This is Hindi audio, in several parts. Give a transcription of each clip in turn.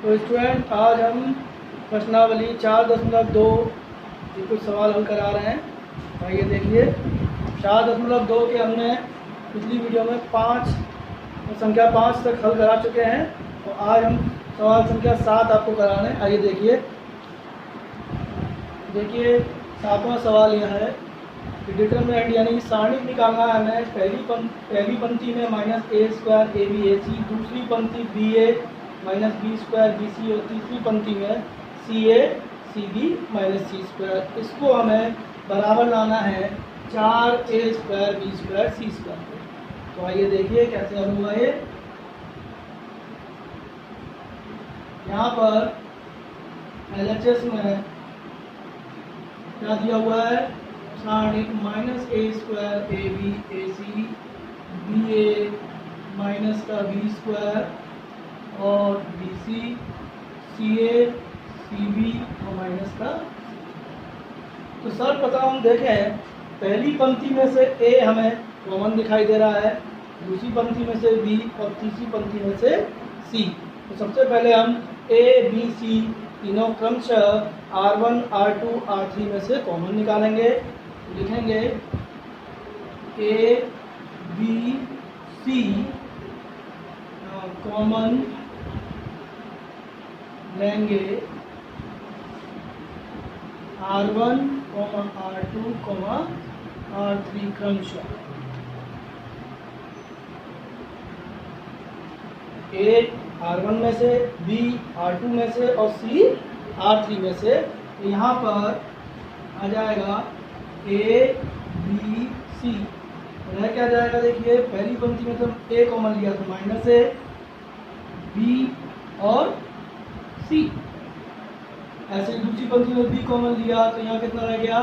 तो स्टूडेंट आज हम प्रश्नावली 4.2 ये कुछ सवाल हल करा रहे हैं। आइए देखिए 4.2 के हमने पिछली वीडियो में संख्या 5 तक हल करा चुके हैं। तो आज हम सवाल संख्या 7 आपको करा रहे हैं। आइए देखिए 7वां सवाल यह है कि डिटरमिनेंट यानी कि सारणी निकालना है हमें। पहली पंक्ति में -a² ab/ac, दूसरी पंक्ति ba -b² bc और तीसरी पंक्ति में ca cb -c²। इसको हमें बराबर लाना है 4a² b² c²। तो आइए देखिए कैसे हल हुआ ये। यहाँ पर LHS में क्या दिया हुआ है, सारणिक -a² ab/ac, ba -b² और bc, ca cb और -। तो सर्वप्रथम हम देखें, पहली पंक्ति में से a हमें कॉमन दिखाई दे रहा है, दूसरी पंक्ति में से b और तीसरी पंक्ति में से c। तो सबसे पहले हम a b c तीनों क्रमशः r1 r2 r3 में से कॉमन निकालेंगे। लिखेंगे a b c कॉमन लेंगे r1, r2, r3 क्रमशः। a r1 में से, b r2 में से और c r3 में से। तो यहाँ पर आ जाएगा a b c। रह क्या जाएगा, देखिए पहली पंक्ति में तो a कॉमन लिया तो -a, b और c। ऐसे दूसरी पंक्ति में b कॉमन लिया तो यहाँ कितना रह गया,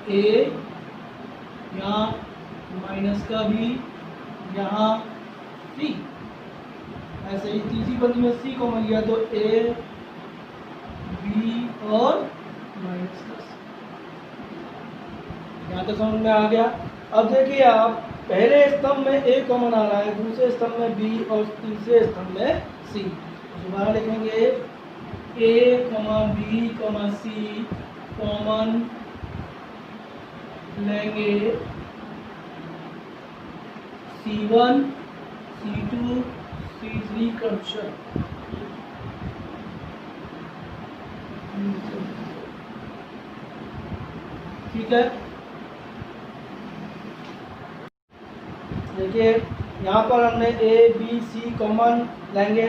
a, यहाँ माइनस का b, यहाँ c। ऐसे ही तीसरी पंक्ति में c कॉमन लिया तो a, b और माइनस का c। यहाँ तो समझ में आ गया। अब देखिए आप, पहले स्तंभ में a कॉमन आ रहा है, दूसरे स्तंभ में b और तीसरे स्तंभ में c। दोबारा लिखेंगे a, b, c कॉमन लेंगे c1, c2, c3 क्रमशः। ठीक है, देखिए यहाँ पर हमने a b c कॉमन लेंगे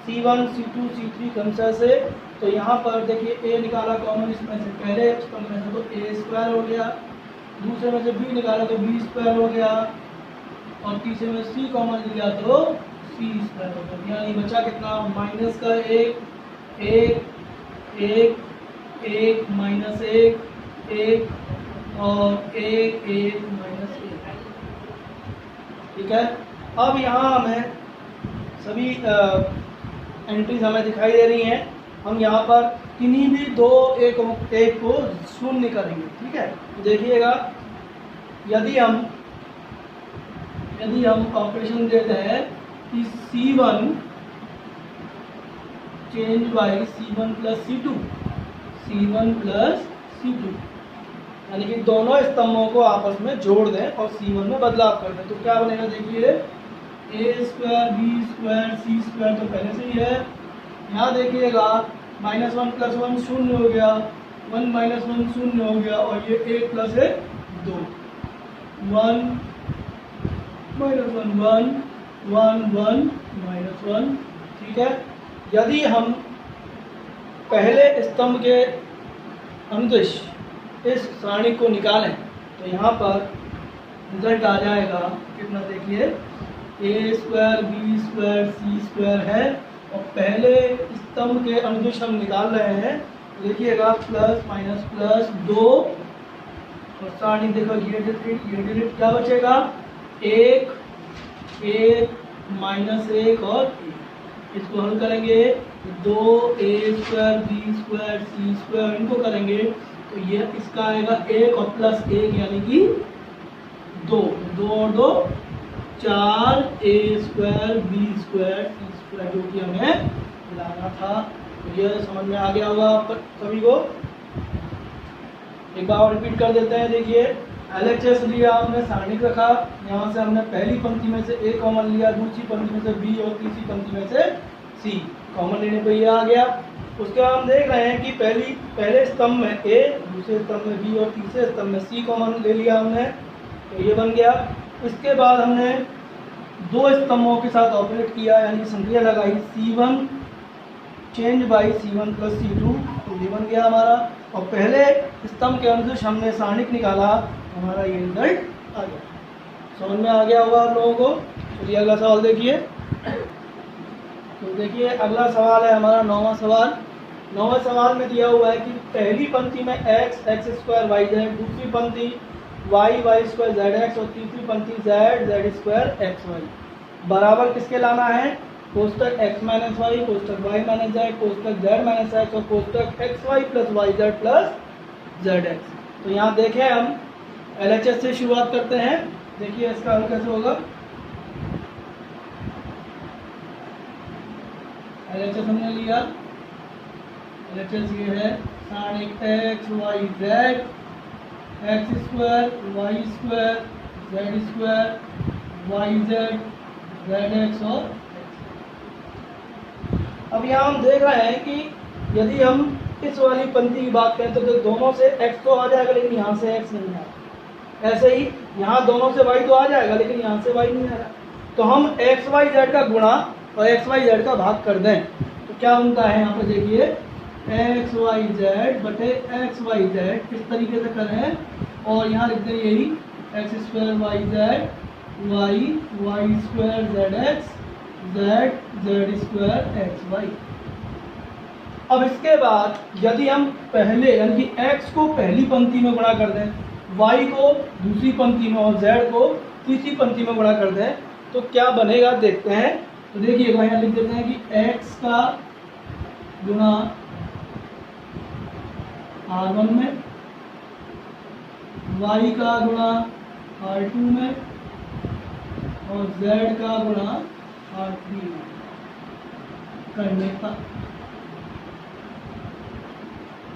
c1, c2, c3 क्रमशः से। तो यहाँ पर देखिए a निकाला कॉमन इसमें से, पहले स्तंभ में से तो a² हो गया, दूसरे में से b निकाला तो b² हो गया और तीसरे में c कॉमन लिया तो c² हो गया। यानी बचा कितना, माइनस का 1, 1, 1, 1, -1, 1 और 1, 1, -1। ठीक है, अब यहाँ हमें सभी एंट्रीज हमें दिखाई दे रही हैं। हम यहाँ पर किन्हीं भी दो एक को शून्य करेंगे। ठीक है, देखिएगा यदि हम ऑपरेशन देते हैं कि c1 change by c1 + c2, c1 + c2, यानी कि दोनों स्तंभों को आपस में जोड़ दें और c1 में बदलाव कर दें। तो क्या बनेगा, देखिए a² b² c² तो पहले से ही है। यहाँ देखिएगा -1 + 1 0 हो गया, 1 - 1 0 हो गया और ये 1 + 1 2, 1 - 1 1 1 1 -1। ठीक है, यदि हम पहले स्तंभ के अनुदिश इस सारणी को निकालें तो यहाँ पर रिजल्ट आ जाएगा कितना, देखिए a² b² c² है और पहले स्तंभ के अनुदिश हम निकाल रहे हैं। देखिएगा प्लस माइनस प्लस 2 और सारणी देखो ये डिजिट क्या बचेगा, 1, 1, -1 और 1। इसको हल करेंगे 2a² b² c² इनको करेंगे तो ये इसका आएगा 1 और +1 यानी कि 2, 2 और 2 4 a² b² c² जो कि हमें लाना था। तो ये समझ में आ गया होगा आप सभी को। एक बार और रिपीट कर देते हैं। देखिए LHS लिया हमने, सारणिक रखा, यहाँ से हमने पहली पंक्ति में से A कॉमन लिया, दूसरी पंक्ति में से B और तीसरी पंक्ति में से C कॉमन लेने पर ये आ गया। उसके बाद हम देख रहे हैं कि पहले स्तंभ में A, दूसरे स्तंभ में B और तीसरे स्तंभ में C कॉमन ले लिया हमने, तो ये बन गया। इसके बाद हमने दो स्तंभों के साथ ऑपरेट किया, यानी संक्रिया लगाई, C1 change by C1 plus C2, तो ये बन गया हमारा। और पहले स्तंभ के अनुसार हमने सारणिक निकाला, हमारा ये रिजल्ट आ गया। समझ में आ गया होगा आप लोगों को। चलिए अगला सवाल देखिए। तो देखिए अगला सवाल है हमारा 9वां सवाल। 9वें सवाल में दिया हुआ है कि पहली पंक्ति में x x square y z, दूसरी पंक्ति y y square z x और तीसरी पंक्ति z z square x y बराबर किसके लाना है? कोष्टक x माइनस वाई, कोष्टक y माइनस जेड, कोष्टक z माइनस एक्स और कोष्टक x y plus y z plus z x. तो यहाँ देखें हम LHS से शुरुआत करते हैं। देखिए इसका हल कैसे होगा। LHS हमने लिया, LHS ये है सारणिक x y z, x square y square z square y z z x और अब यहाँ हम देख रहे हैं कि यदि हम इस वाली पंक्ति की बात करें तो दोनों से x तो आ जाएगा, लेकिन यहाँ से x नहीं आएगा। ऐसे ही यहाँ दोनों से y तो आ जाएगा, लेकिन यहाँ से y नहीं आएगा। तो हम एक्स वाई जेड का गुणा और एक्स वाई जेड का भाग कर दें तो क्या बनता है? यहाँ पे देखिए एक्स वाई जेड बटे एक्स वाई जेड किस तरीके से करें, और यहाँ लिख दें यही x square y z y y square z x z z square x y. अब इसके बाद यदि हम पहले यानी कि x को पहली पंक्ति में गुणा कर दें, y को दूसरी पंक्ति में और z को तीसरी पंक्ति में गुणा कर दें तो क्या बनेगा देखते हैं। तो देखिएगा यहाँ लिख देते हैं कि x का गुणा R1 में, y का गुणा R2 में और z का गुणा R3 में करने का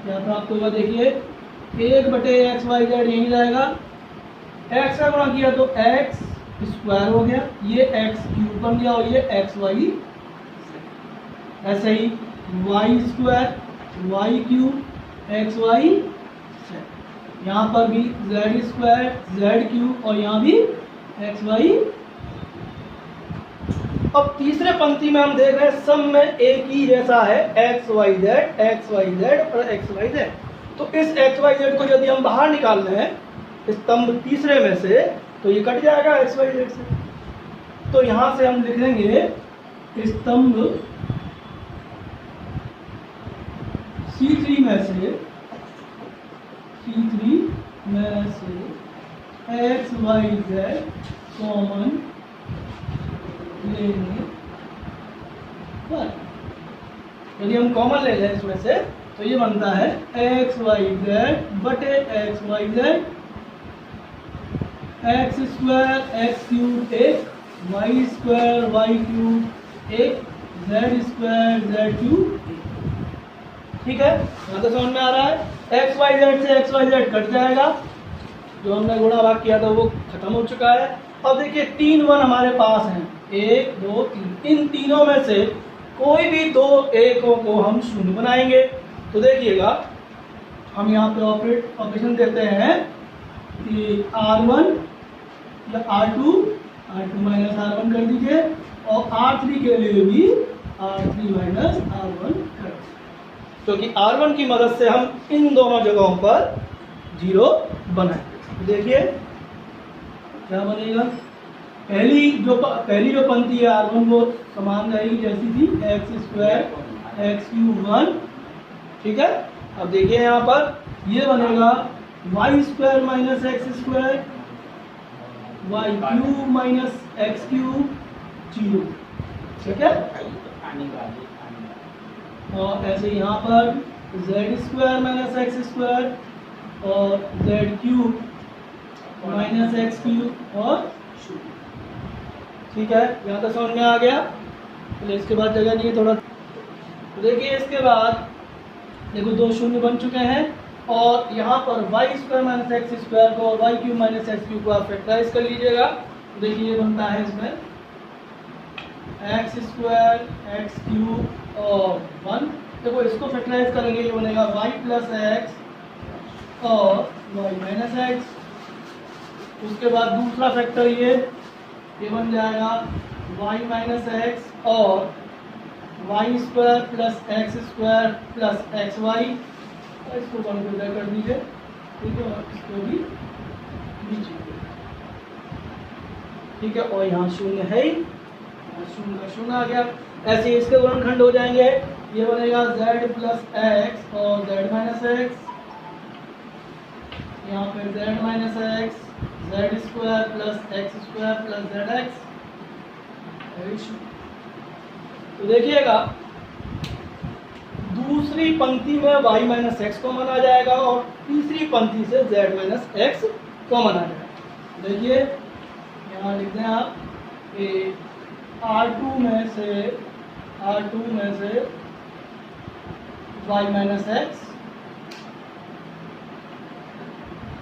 क्या प्राप्त होगा। देखिए 1 बटे एक्स वाई जेड यही जाएगा, x का गुणा किया तो x स्क्वायर हो गया, ये x क्यूब बन गया और ये एक्स वाई। ऐसे ही y square y cube x y, यहाँ पर भी जेड स्क्वायर जेड क्यूब और यहाँ भी एक्स वाई। अब तीसरे पंक्ति में हम देख रहे हैं सब में एक ही जैसा है एक्स वाई जेड और एक्स वाई जेड। तो इस एक्स वाई जेड को यदि हम बाहर निकाल लें स्तंभ तीसरे में से तो ये कट जाएगा एक्स वाई जेड से। तो यहाँ से हम लिख लेंगे स्तंभ C3 में से एक्स वाई जेड कॉमन लेने पर, यदि हम कॉमन ले लें इसमें से तो ये बनता है एक्स वाई जेड बटे x y z, x square x cube एक, वाई स्क्वायर वाई क्यूब एक, जेड स्क्वायर जेड क्यूब। ठीक है, यहाँ तो समझ में आ रहा है। एक्स वाई जेड से एक्स वाई जेड कट जाएगा, जो हमने गुणा भाग किया था वो खत्म हो चुका है। अब देखिए 3 1 हमारे पास हैं, 1 2 3, इन तीनों में से कोई भी दो एकों को हम शून्य बनाएंगे। तो देखिएगा हम यहाँ पे ऑपरेशन देते हैं कि R1 या R2 माइनस R1 कर दीजिए और R3 के लिए भी R3 माइनस R1 कर दीजिए, क्योंकि R1 की मदद से हम इन दोनों जगहों पर 0 बनाएंगे। देखिए क्या बनेगा। पहली जो पंक्ति है R1 वो समान रहेगी जैसी थी, एक्स स्क्वायर एक्स क्यूब 1। ठीक है, अब देखिए यहाँ पर ये बनेगा y square minus x square y cube minus x cube 0। ठीक है, और ऐसे यहाँ पर z square minus x square और z cube minus x cube और 0। ठीक है, यहाँ तक समझ में आ गया। चलिए इसके बाद जगह नहीं थोड़ा तो देखिए इसके बाद देखो 2 शून्य बन चुके हैं और यहाँ पर y square minus x square को और y cube minus x cube को आप फैक्टराइज कर लीजिएगा। तो देखिए ये बनता है इसमें एक्स स्क्वायर एक्स क्यूब और 1। देखो इसको फैक्टराइज करेंगे, ये बनेगा वाई प्लस एक्स और वाई माइनस एक्स। उसके बाद दूसरा फैक्टर ये बन जाएगा वाई माइनस एक्स और y square plus x square plus x y. इसको कंसिडर कर दीजिए, ठीक है, और इसको भी नीचे, ठीक है। और यहाँ शून्य है ही, शून्य का शून्य आ गया। ऐसे इसके गुणनखंड हो जाएंगे, ये बनेगा z प्लस एक्स और z माइनस एक्स, यहाँ पे z minus x Z square plus x square plus z x. तो देखिएगा दूसरी पंक्ति में y माइनस एक्स कॉमन आ जाएगा और तीसरी पंक्ति से z माइनस एक्स कॉमन आ जाएगा। देखिए यहाँ लिखते हैं आप R2 में से y माइनस एक्स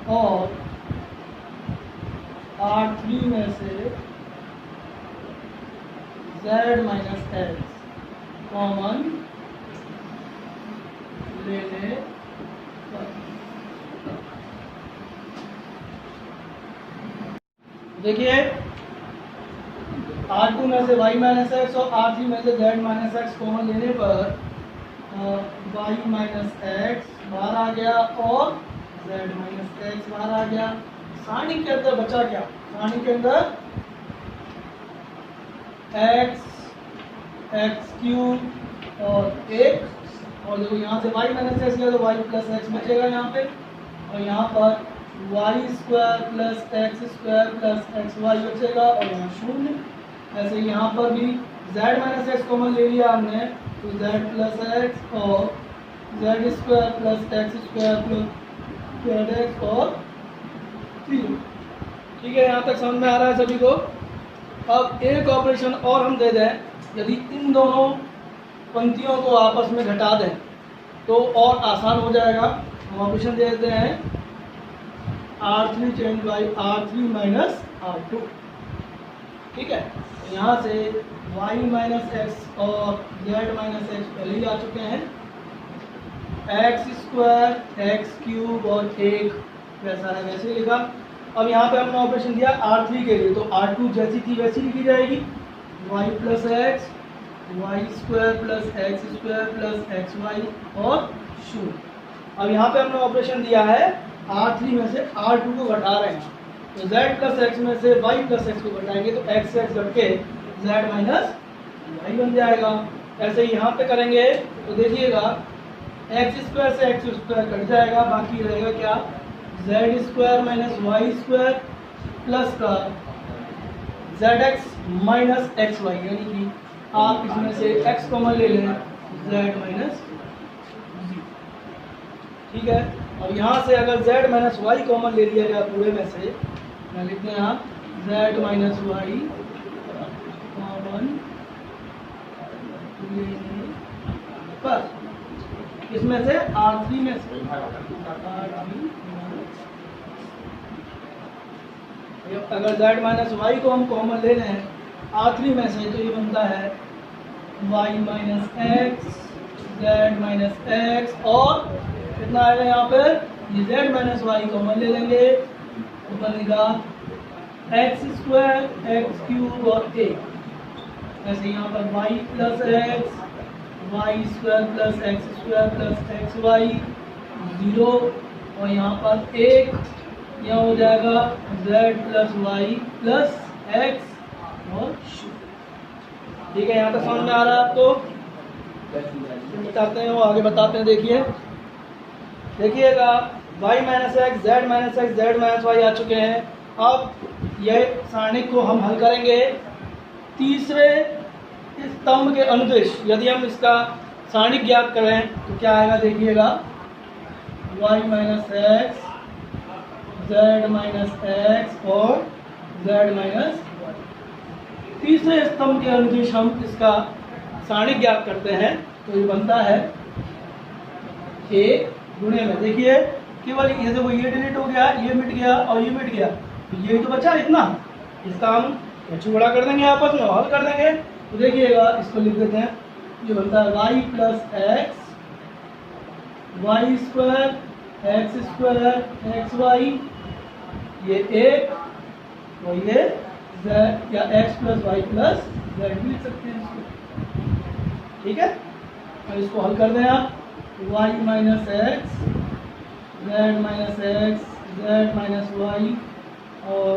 और R3 में से z माइनस एक्स कॉमन लेने पर देखिए R2 में से y माइनस एक्स और R3 में से z माइनस एक्स कॉमन लेने पर y माइनस एक्स बाहर आ गया और z माइनस एक्स बाहर आ गया। सारणी के अंदर बचा क्या? सारणी के अंदर एक्स क्यूब और 1, और देखो यहाँ से y माइनस एक्स लिया तो y प्लस एक्स बचेगा यहाँ पे, और यहाँ पर y square plus x square plus x y बचेगा और यहाँ शून्य। ऐसे यहाँ पर भी z माइनस एक्स कॉमन ले लिया हमने, तो z प्लस एक्स और z square plus x square plus z x और 0। ठीक है, यहाँ तक समझ में आ रहा है सभी को। अब एक ऑपरेशन और हम दे दें, यदि इन दोनों पंक्तियों को आपस में घटा दें तो और आसान हो जाएगा। हम ऑपरेशन दे देते हैं R3 change by R3 minus R2। ठीक है, यहाँ से y माइनस एक्स और z माइनस एक्स पहले ही आ चुके हैं, एक्स स्क्वायर एक्स क्यूब और 1 वैसा है वैसे ही लिखा। अब यहाँ पे हमने ऑपरेशन दिया R3 के लिए, तो R2 जैसी थी वैसी लिखी जाएगी, y plus x y square plus x square plus x y और 0। अब यहाँ पे हमने ऑपरेशन दिया है R3 में से R2 को घटा रहे हैं, तो z प्लस एक्स में से y प्लस एक्स को घटाएंगे तो x से x घट के z माइनस वाई बन जाएगा। ऐसे ही यहाँ पे करेंगे तो देखिएगा एक्स स्क्वायर से एक्स स्क्वायर कट जाएगा, बाकी रहेगा क्या z square minus y square plus का z x minus x y, यानी कि आप इसमें से x कॉमन ले लें z माइनस। ठीक है, और यहाँ से अगर z माइनस वाई कॉमन ले लिया जाए पूरे में से, मैं लिखते हैं यहाँ z माइनस वाई कॉमन लेने पर इसमें से R3 में से अगर z माइनस वाई को हम कॉमन ले लें R3 में से, तो ये बनता है y minus x z minus x और कितना आएगा यहाँ पर, ये z माइनस वाई कॉमन ले लेंगे तो बनेगा एक्स स्क्वायर एक्स क्यूब और 1। ऐसे यहाँ पर y plus x y square plus x square plus x y 0, और यहाँ पर 1, यहाँ हो जाएगा z plus y plus x और 0। ठीक है, यहाँ तक समझ में आ रहा है आपको? बताते हैं वो आगे बताते हैं। देखिएगा y minus x z minus x z minus y आ चुके हैं। अब यह सारणी को हम हल करेंगे तीसरे स्तंभ के अनुदिश। यदि हम इसका सारणी ज्ञात करें तो क्या आएगा, देखिएगा y minus x z minus x और z माइनस। तीसरे स्तंभ के अनुदिश हम इसका सारणी ज्ञात करते हैं तो ये बनता है ए गुणे में, देखिए केवल ये देखो ये डिलीट हो गया, ये मिट गया और ये मिट गया, तो ये तो बचा इतना, इसका हम चूड़ा कर देंगे आपस में, हल कर देंगे। तो देखिएगा इसको लिख देते हैं, ये बनता है y plus x y square x square x y, ये एक और ये z या x plus y plus z भी लिख सकते हैं इसको, ठीक है। और इसको हल कर दें आप, y minus x z minus x z minus y, और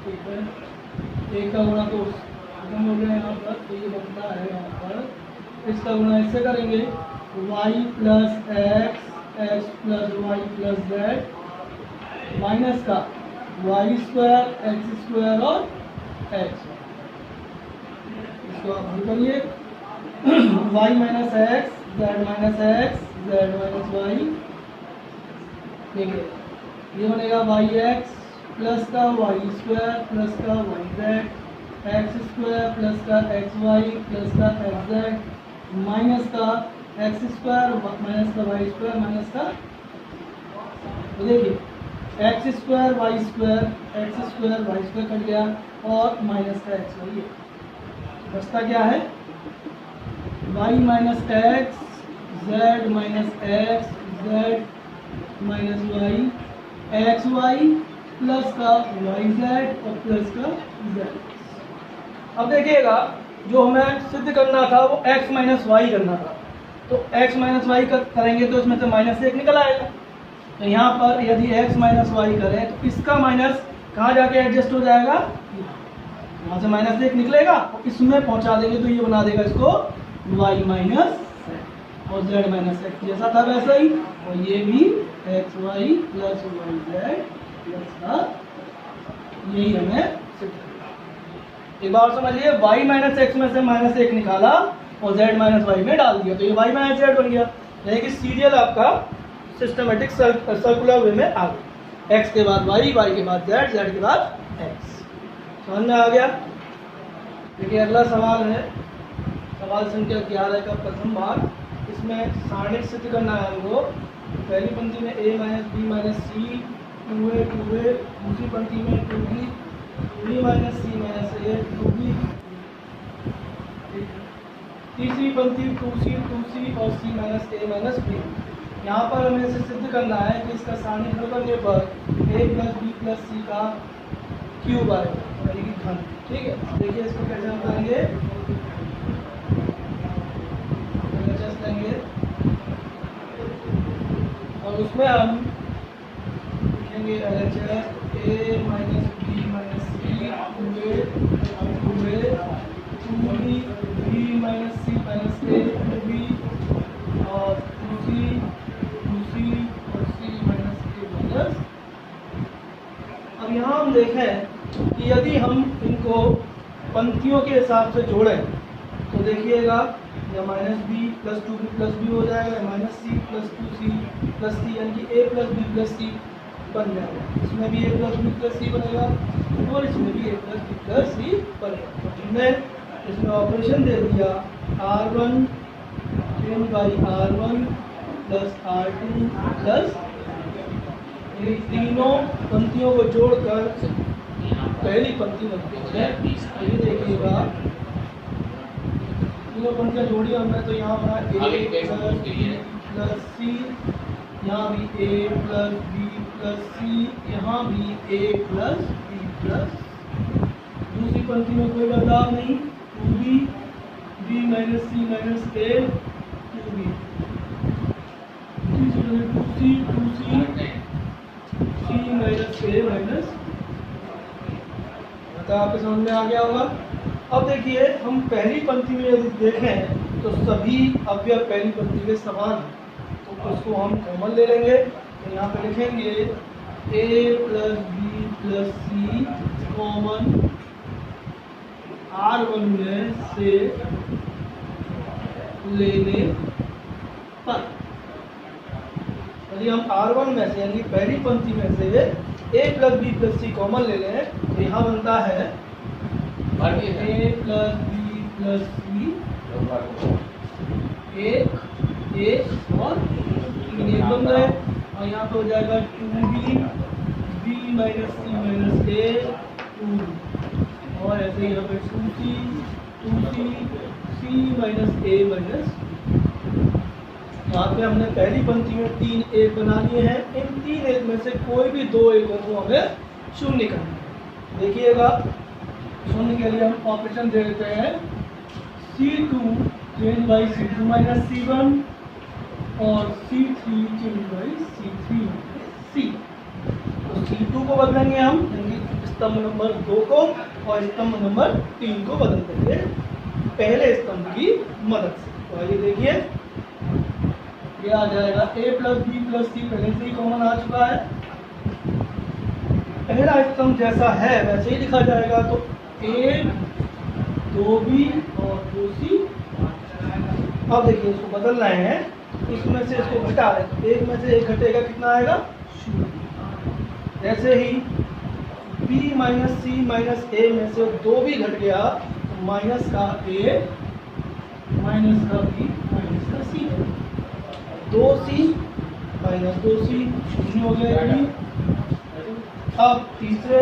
ठीक है एक का गुणा तो खत्म हो गया यहाँ पर, तो ये बनता है यहाँ पर, इसका गुणा इससे करेंगे y plus x x plus y plus z minus का वाई स्क्वायर एक्स स्क्वायर और एक्स, इसको आप हल करिए y minus x z minus x z minus y, देखिए ये बनेगा वाई एक्स प्लस का वाई स्क्वायर प्लस का y z x square plus का एक्स वाई प्लस का एक्स जेड माइनस का एक्स स्क्वायर माइनस का वाई स्क्वायर माइनस का, तो देखिए x square y square cut गया और माइनस का एक्स वाई है, बचता क्या है y minus x z minus x z minus y x y plus का वाई जेड और प्लस का जेड। अब देखिएगा जो हमें सिद्ध करना था वो x माइनस वाई करना था, तो x माइनस वाई करेंगे तो इसमें से माइनस एक निकल आएगा, तो यहाँ पर यदि x माइनस वाई करें तो इसका माइनस कहाँ जाके एडजस्ट हो जाएगा, यहाँ से माइनस एक निकलेगा और इसमें पहुँचा देंगे तो ये बना देगा इसको y माइनस और z माइनस एक्स, जैसा था वैसा ही, और ये भी x y plus y z plus का, यही हमें सिद्ध करना। एक बार समझिए y माइनस एक्स में से माइनस एक निकाला और z माइनस वाई में डाल दिया, तो ये y माइनस जेड बन गया, यानी कि सीरियल आपका सिस्टमेटिक सर्कुलर वे में आ गया, x के बाद y, y के बाद z, z के बाद x, समझ में आ गया। देखिए अगला सवाल है सवाल संख्या 11 का प्रथम भाग, इसमें सारणिक सिद्ध करना है हमको। पहली पंक्ति में a minus b minus c 2a 2a, दूसरी पंक्ति में 2b b minus c minus a 2b, तीसरी पंक्ति 2c 2c और c minus a minus b। यहाँ पर हमें इसे सिद्ध करना है कि इसका सारणिक हल करने पर a plus b plus c का क्यूब आएगा, यानी कि घन, ठीक है। देखिए इसको कैसे हम करेंगे, लेंगे और उसमें हम लिखेंगे LHS a minus b minus c 2b b minus c minus a 2b और 2c और c माइनस a माइनस। अब यहाँ हम देखें कि यदि हम इनको पंक्तियों के हिसाब से जोड़ें तो देखिएगा या minus b plus 2b plus b हो जाएगा, या minus c plus 2c plus c, यानी कि a plus b plus c बन जाएगा, इसमें भी a plus b plus c बनेगा और इसमें भी a plus b plus c बनेगा। तो हमने इसमें ऑपरेशन दे दिया r1 by r1 plus r2 plus, ये तीनों पंक्तियों को जोड़कर पहली पंक्ति बनती है। ये देखिएगा तीनों पंक्तियाँ जोड़ी हमने, तो यहाँ बना a प्लस बी प्लस सी, यहाँ भी a प्लस बी प्लस सी, यहाँ भी a प्लस बी प्लस, दूसरी पंक्ति में कोई बदलाव नहीं, 2b b minus c minus a 2b, तीसरी 2c 2c c minus a minus. तो आपके समझ में आ गया होगा। अब देखिए हम पहली पंक्ति में यदि देखें तो सभी अवयव पहली पंक्ति के समान हैं, तो उसको हम कॉमन ले लेंगे, तो यहाँ पे लिखेंगे a plus b plus c common r1 में से लेने पर, यदि हम r1 में से यानी पहली पंक्ति में से a plus b plus c common ले लें तो यहाँ बनता है a plus b plus c एक एक और 3 एक बन गए, और यहाँ पे हो जाएगा 2b b minus c minus ए 2, और ऐसे यहाँ पे 2c c माइनस ए माइनस। यहाँ पे हमने पहली पंक्ति में 3 एक बना लिए हैं। इन 3 एक में से कोई भी 2 एकों को हमें शून्य करना है। देखिएगा, शून्य के लिए हम ऑपरेशन दे देते हैं C2 change by C2 minus C1 और C3 change by C3 minus C। तो C2 को बदलेंगे हम, यानी स्तंभ नंबर 2 को, और स्तंभ नंबर 3 को बदल देंगे पहले स्तंभ की मदद से। तो आइए देखिए, ये आ जाएगा a प्लस बी प्लस सी, पहले से ही कॉमन आ चुका है। पहला स्तंभ जैसा है वैसे ही लिखा जाएगा, तो a 2b और 2c। अब देखिए, इसको बदल रहे हैं, इसमें से इसको घटा रहे हैं, तो एक में से एक घटेगा, कितना आएगा 0। ऐसे ही b माइनस सी माइनस ए में से 2 भी घट गया, तो माइनस का a माइनस का b माइनस का c, 2c माइनस 2c 0 हो गया। अब तीसरे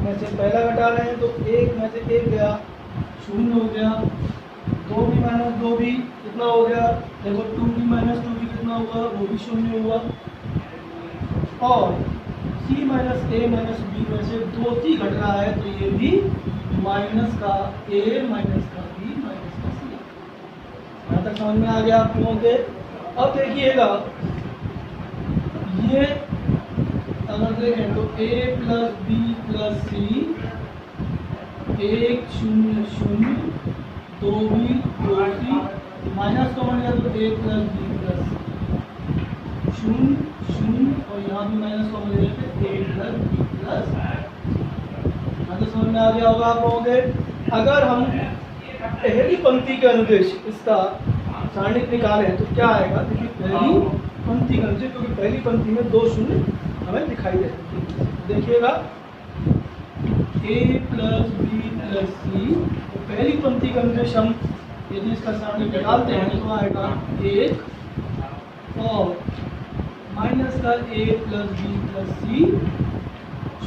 में से पहला घटा रहे हैं, तो एक में से एक गया, 0 हो गया। 2b माइनस 2b कितना हो गया, देखो 2b माइनस 2b कितना हुआ, वो भी 0 हुआ। और c minus a minus b में से 2c घट रहा है, तो ये भी माइनस का a माइनस का b माइनस का c। यहाँ तक समझ में आ गया आप लोगों के। अब देखिएगा, ये अगर देखें तो a plus b plus c 1 0 0 2b 2c, minus common लिया तो a plus b plus c 0 0, और यहाँ भी माइनस कॉमन ले लेते a प्लस बी प्लस। यहाँ तो समझ में आ गया होगा आप लोगों के। अगर हम पहली पंक्ति के अनुदेश इसका सारणिक निकालें तो क्या आएगा, देखिए पहली पंक्ति का अनुदेश, क्योंकि पहली पंक्ति में 2 शून्य हमें दिखाई देते हैं। देखिएगा, a plus b plus c, तो पहली पंक्ति का अनुदेश हम यदि इसका सारणिक निकालते हैं तो आएगा 1, और माइनस का a plus b plus c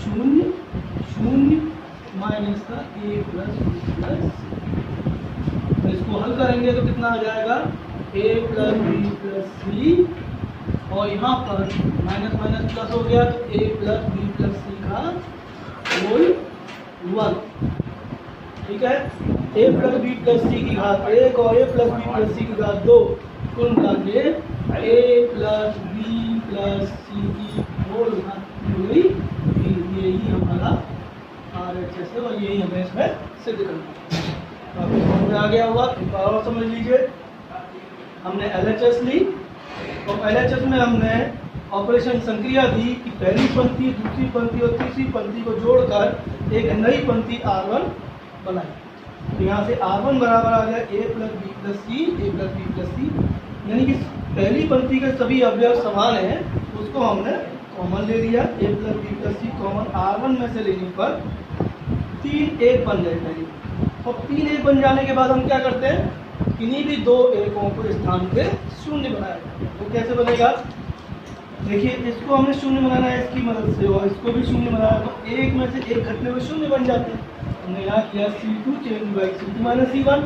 0 0, minus का a plus b plus c. तो इसको हल करेंगे तो कितना आ जाएगा, a plus b plus c, और यहाँ पर माइनस माइनस प्लस हो गया, तो a plus b plus c का होल वर्ग। ठीक है, a प्लस बी प्लस सी की घात 1 और a प्लस बी प्लस सी की घात 2, कुल मिला के a प्लस बी प्लस सी की होल घात हो गई। यही हमारा RHS है, और यही हमें इसमें सिद्ध करना है। आपको समझ में आ गया होगा, एक बार और समझ लीजिए। हमने LHS ली, और LHS में हमने ऑपरेशन संक्रिया दी कि पहली पंक्ति, दूसरी पंक्ति और तीसरी पंक्ति को जोड़कर एक नई पंक्ति R1 बनाई। तो यहाँ से R1 बराबर आ गया a plus b plus c, a plus b plus c, यानी कि पहली पंक्ति के सभी अवयव समान हैं, उसको हमने कॉमन ले लिया। a plus b plus c common R1 में से लेने पर 3 एक बन जाएगा। और 3 एक बन जाने के बाद हम क्या करते हैं, इन्हीं भी 2 एकों को स्थान पे शून्य बनाया। तो कैसे बनेगा, देखिए इसको हमने शून्य बनाना है इसकी मदद से, और इसको भी शून्य बनाया, तो एक में से एक घटने में शून्य बन जाते हैं। हमने यहाँ किया C2 change by C2 minus C1,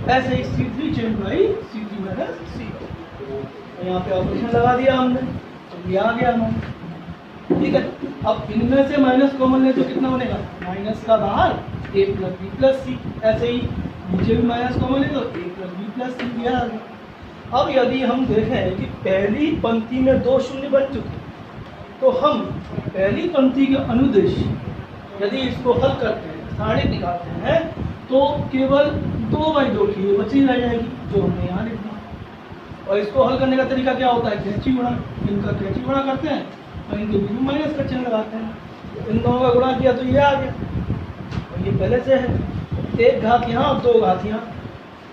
ऐसे ही C3 change by C3 minus C1। यहाँ पे ऑपरेशन लगा दिया हमने, तो ये आ गया हमारा। ठीक है, अब इनमें से माइनस कॉमन ले तो कितना बनेगा, माइनस का बाहर a प्लस बी प्लस सी, ऐसे ही नीचे भी माइनस कॉमन ले तो a प्लस बी प्लस सी दिया। अब यदि हम देखें कि पहली पंक्ति में 2 शून्य बन चुके, तो हम पहली पंक्ति के अनुदेश यदि इसको हल करते हैं, सारणिक निकालते हैं, तो केवल 2/2 की बची रह जाएगी, जो हमने यहाँ लिख दिया। और इसको हल करने का तरीका क्या होता है, कैंची गुणा। इनका कैंची गुणा करते हैं और इनके बीच में माइनस का चिन्ह लगाते हैं। इन दोनों का गुणा किया तो ये आ गया, और ये पहले से है, एक घात यहाँ और 2 घात यहाँ,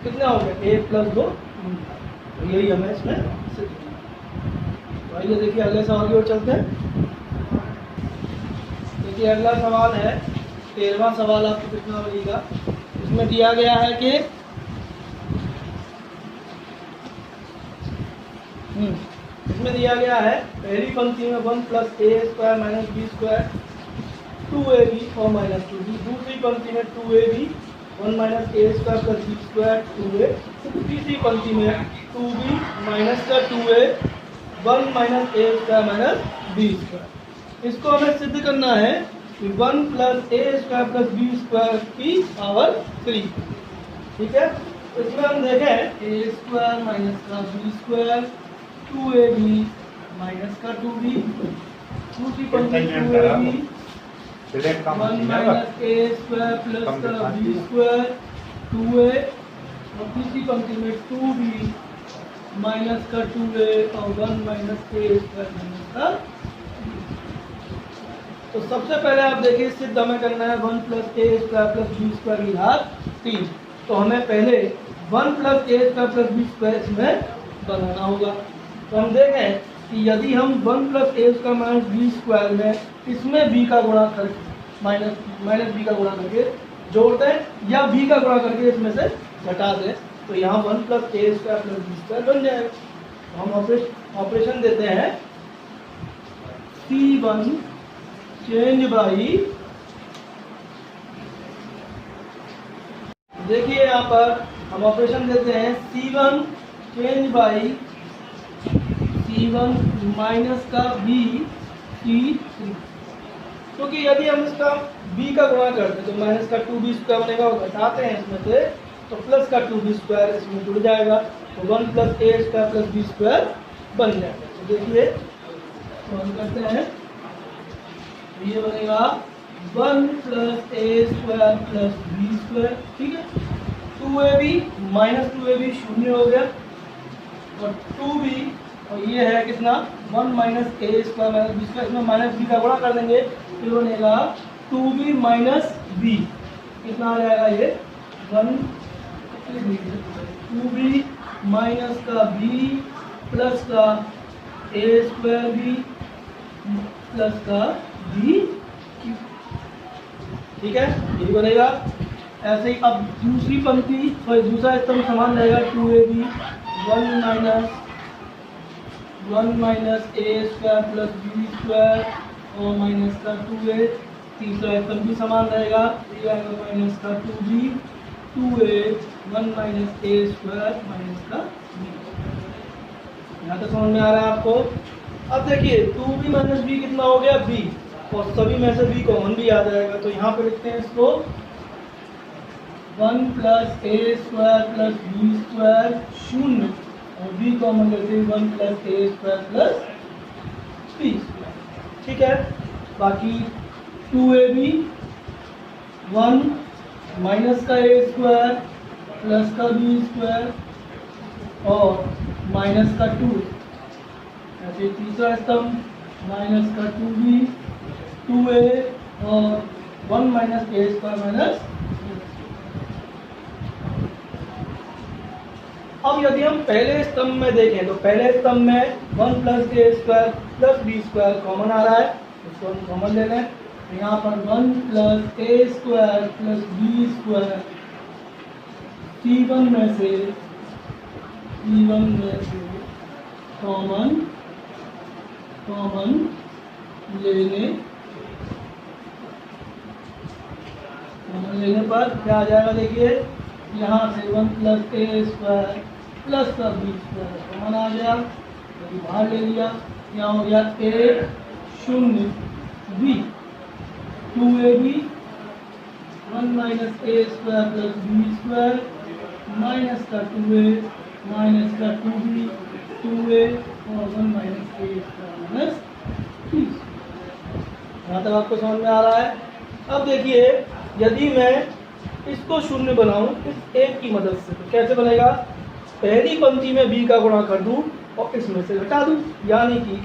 कितना हो गया 1 प्लस 2। तो यही हमें इसमें सिद्ध करना। तो आइए देखिए अगले सवाल की ओर चलते हैं। देखिए अगला सवाल है 13वां सवाल, आपको कितना बनेगा। इसमें दिया गया है कि इसमें दिया गया है पहली पंक्ति में 1 plus a square minus b square 2ab और माइनस 2b, दूसरी पंक्ति में 2ab 1 माइनस ए square plus B square 2a, तीसरी पंक्ति में 2b माइनस का 2a 1 माइनस ए स्क्वायर माइनस बी स्क्वायर। इसको हमें सिद्ध करना है कि 1 plus a square plus B square की पावर 3। ठीक है, इसमें हम देखें ए स्क्वायर माइनस का बी स्क्वायर 2ab माइनस का 2b, दूसरी पंक्ति 2ab 1 माइनस ए स्क्वायर प्लस का बी स्क्वायर 2a और तीसरी पंक्ति में 2b माइनस का 2a और 1 माइनस ए स्क्वायर माइनस का। तो सबसे पहले आप देखिए सिद्ध हमें करना है 1 plus a square plus B square की घात 3। तो हमें पहले 1 plus a square plus B square इसमें बनाना होगा। तो हम देखें कि यदि हम 1 plus a square minus b square में इसमें बी का गुणा करके माइनस बी का गुणा करके जोड़ते हैं या बी का गुणा करके इसमें से घटा दें, तो यहाँ 1 plus a square plus B square बन जाएगा। तो हम ऑपरेशन देते हैं C1 चेंज बाई, देखिए यहाँ पर हम ऑपरेशन देते हैं C1 change by C1 minus का B C3, क्योंकि यदि हम इसका b का गुणा करते तो माइनस का 2b स्क्वायर बनेगा और घटाते हैं इसमें से तो प्लस का 2b स्क्वायर इसमें जुड़ जाएगा, तो 1 plus a square plus B square बन जाएगा। तो देखिए सॉल्व करते हैं, ये बनेगा 1 plus a square plus B square. ठीक है, 2ab माइनस 2ab शून्य हो गया और 2b और ये है कितना 1 माइनस ए स्क्वायर माइनस बी स्क्वायर, इसमें माइनस बी का गुणा कर देंगे फिर बनेगा 2b माइनस बी, कितना आ जाएगा ये 1 2b माइनस का b प्लस का ए स्क्वायर बी प्लस का b। ठीक है, यही बनेगा। ऐसे ही अब दूसरी पंक्ति दूसरा स्तंभ समान रहेगा 2ab 1 माइनस ए स्क्वायर प्लस बी स्क्वायर और माइनस का 2a, तीसरा स्तंभ भी समान रहेगा, ये आएगा माइनस का 2b 2a 1 माइनस ए स्क्वायर माइनस का b। यहाँ तक समझ में आ रहा है आपको। अब देखिए 2b माइनस b कितना हो गया b, और सभी में से b कॉमन भी आ जाएगा, तो यहाँ पे लिखते हैं इसको 1 plus a square plus B square शून्य और b कॉमन लेते हैं 1 plus a square plus B square. ठीक है, बाकी 2ab 1 माइनस का ए स्क्वायर प्लस का बी स्क्वायर और माइनस का 2, ऐसे तीसरा स्तंभ माइनस का 2b 2a और 1 माइनस ए स्क्वायर माइनस। अब यदि हम पहले स्तंभ में देखें तो पहले स्तंभ में 1 plus a square plus B square common आ रहा है, इसको हम कॉमन ले लें। यहाँ पर 1 plus a square plus B square C1 में से कॉमन लेने पर क्या आ जाएगा, देखिए यहाँ से 1 प्लस ए स्क्वायर प्लस का बी स्क्वायर कॉमन आ गया, तो बाहर ले लिया, यहाँ हो गया ए शून्य बी 2ab 1 माइनस ए square plus B square minus का 2a माइनस का 2b 2a और 1 माइनस ए स्क्वायर माइनस बी। यहाँ तक आपको समझ में आ रहा है। अब देखिए यदि मैं इसको शून्य बनाऊं इस एक की मदद से तो कैसे बनेगा, पहली पंक्ति में b का गुणा कर दूं और इसमें से घटा दूं, यानी कि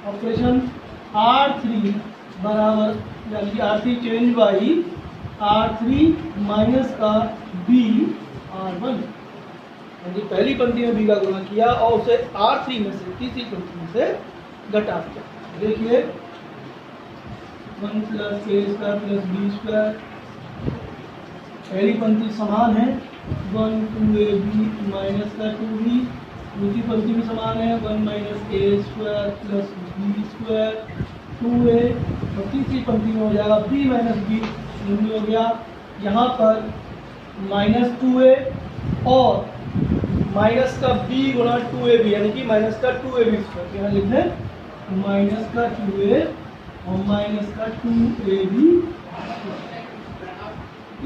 ऑपरेशन R3 बराबर यानी कि R3 change by R3 minus का b R1, यानी पहली पंक्ति में b का गुणा किया और उसे R3 में से तीसरी पंक्ति में से घटा दिया। देखिए 1 plus a square plus B square, पहली पंक्ति समान है 1 2ab माइनस का 2b दूसरी पंक्ति में समान है 1 माइनस ए square plus B square 2a, और तीसरी पंक्ति में हो जाएगा b माइनस बी, शून्य हो गया। यहाँ पर माइनस 2a और माइनस का b गुणा 2ab, यानी कि माइनस का 2ab स्क्वायर, यहाँ लिख दें माइनस का 2a और माइनस का 2ab।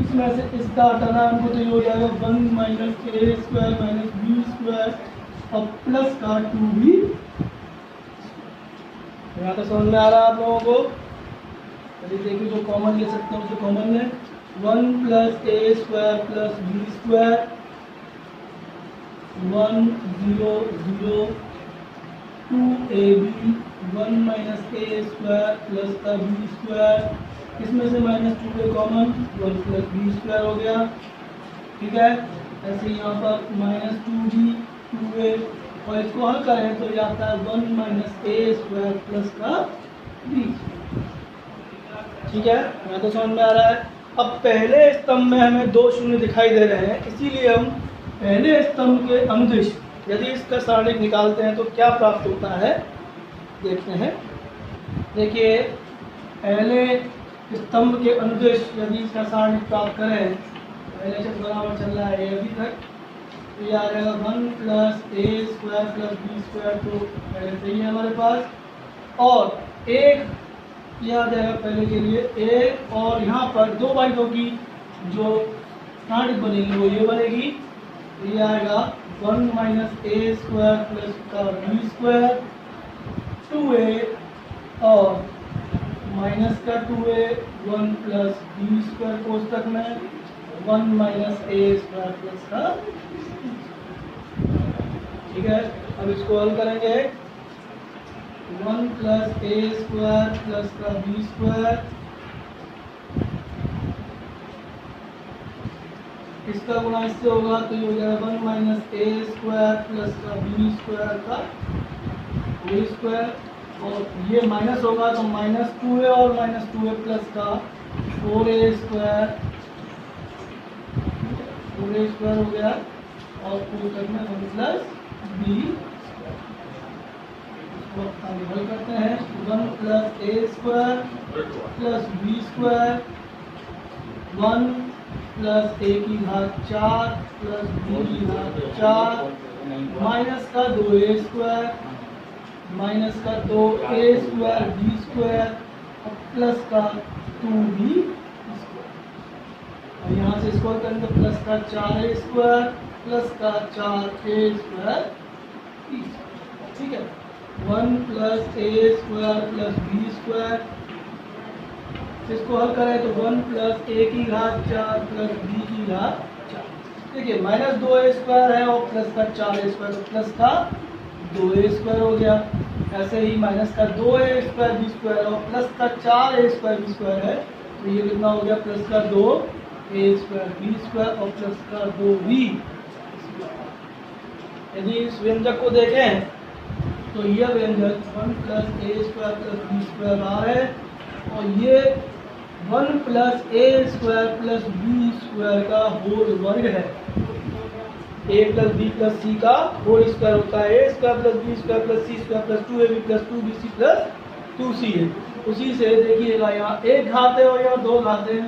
इसमें से इसका हटाना हमको तो ये हो जाएगा 1 माइनस ए स्क्वायर माइनस बी स्क्वायर और प्लस का 2b। यहाँ तो समझ में आ रहा है आप लोगों को। चलिए देखिए जो कॉमन ले सकते हैं उसे कॉमन लें, 1 plus a square plus B square 1 0 0 2ab 1 minus A square plus का बी स्क्वायर, इसमें से minus 2a common 1 plus B square हो गया। ठीक है, ऐसे यहाँ पर माइनस 2b 2a, और इसको हल करें तो ये आता है 1 माइनस ए स्क्वायर प्लस का बी। ठीक है, यहाँ तो समझ में आ रहा है। अब पहले स्तंभ में हमें 2 शून्य दिखाई दे रहे हैं, इसीलिए हम पहले स्तंभ के अनुदिश यदि इसका सारणिक निकालते हैं तो क्या प्राप्त होता है देखते हैं। देखिए पहले स्तंभ के अनुदिश यदि इसका सारणिक प्राप्त करें, पहले से बराबर चल रहा है अभी तक, तो ये आ जाएगा 1 plus a square plus B square, तो पहले से ही है हमारे पास, और एक यह आ जाएगा पहले के लिए ए, और यहाँ पर 2/2 की जो सारणिक बनेगी वो ये बनेगी, तो ये आएगा 1 माइनस ए स्क्वायर प्लस का बी स्क्वायर 2a और माइनस का 2a 1 प्लस बी स्क्वायर कोष्टक में 1 माइनस ए स्क्वायर प्लस का। ठीक है, अब इसको हल करेंगे 1 प्लस ए स्क्वायर प्लस का बी स्क्वायर, इसका गुणा इससे होगा तो ये हो जाएगा 1 माइनस ए स्क्वायर प्लस का बी स्क्वायर का होल स्क्वायर, और ये माइनस होगा तो माइनस 2a और माइनस 2a प्लस का 4a स्क्वायर हो गया, और कोष्टक में 1 प्लस बी। आगे हल करते हैं 1 plus a square plus B square 1 plus a की घात 4 प्लस बी की घात 4 माइनस का 2a स्क्वायर माइनस का 2a स्क्वायर बी स्क्वायर और प्लस का 2b स्क्वायर, और यहाँ से स्क्वायर करेंगे प्लस का 4a स्क्वायर प्लस का 4a स्क्वायर। ठीक है, 1 plus a square plus B square, इसको हल करें तो 1 प्लस ए की घात 4 प्लस बी की घात 4। देखिए माइनस 2a स्क्वायर है और प्लस का 4a स्क्वायर, तो प्लस का 2a स्क्वायर हो गया। ऐसे ही माइनस का 2a स्क्वायर बी स्क्वायर और प्लस का 4a स्क्वायर बी स्क्वायर है, तो ये कितना हो गया प्लस का 2a स्क्वायर बी स्क्वायर और प्लस का 2b। यदि इस व्यंजक को देखें तो यह व्यंजक 1 plus a square plus B square आ है, और ये 1 plus a square plus B square का होल वर्ग है। A plus b plus c का होल स्क्वायर होता है a square plus B square plus c square plus 2ab plus 2bc plus 2c है। उसी से देखिएगा यहाँ एक घात है और यहाँ 2 घातें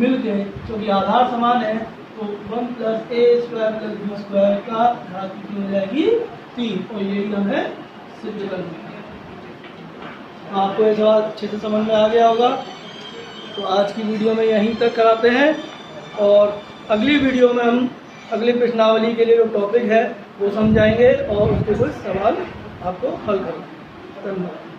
मिल के, क्योंकि आधार समान है, तो 1 plus a square plus B square का घात कितनी हो जाएगी 3, और यही हमें सिद्ध करना है। तो आपको ये सवाल अच्छे से समझ में आ गया होगा। तो आज की वीडियो में यहीं तक कराते हैं, और अगली वीडियो में हम अगली प्रश्नावली के लिए जो टॉपिक है वो समझाएंगे और उसके कुछ सवाल आपको हल करेंगे। धन्यवाद।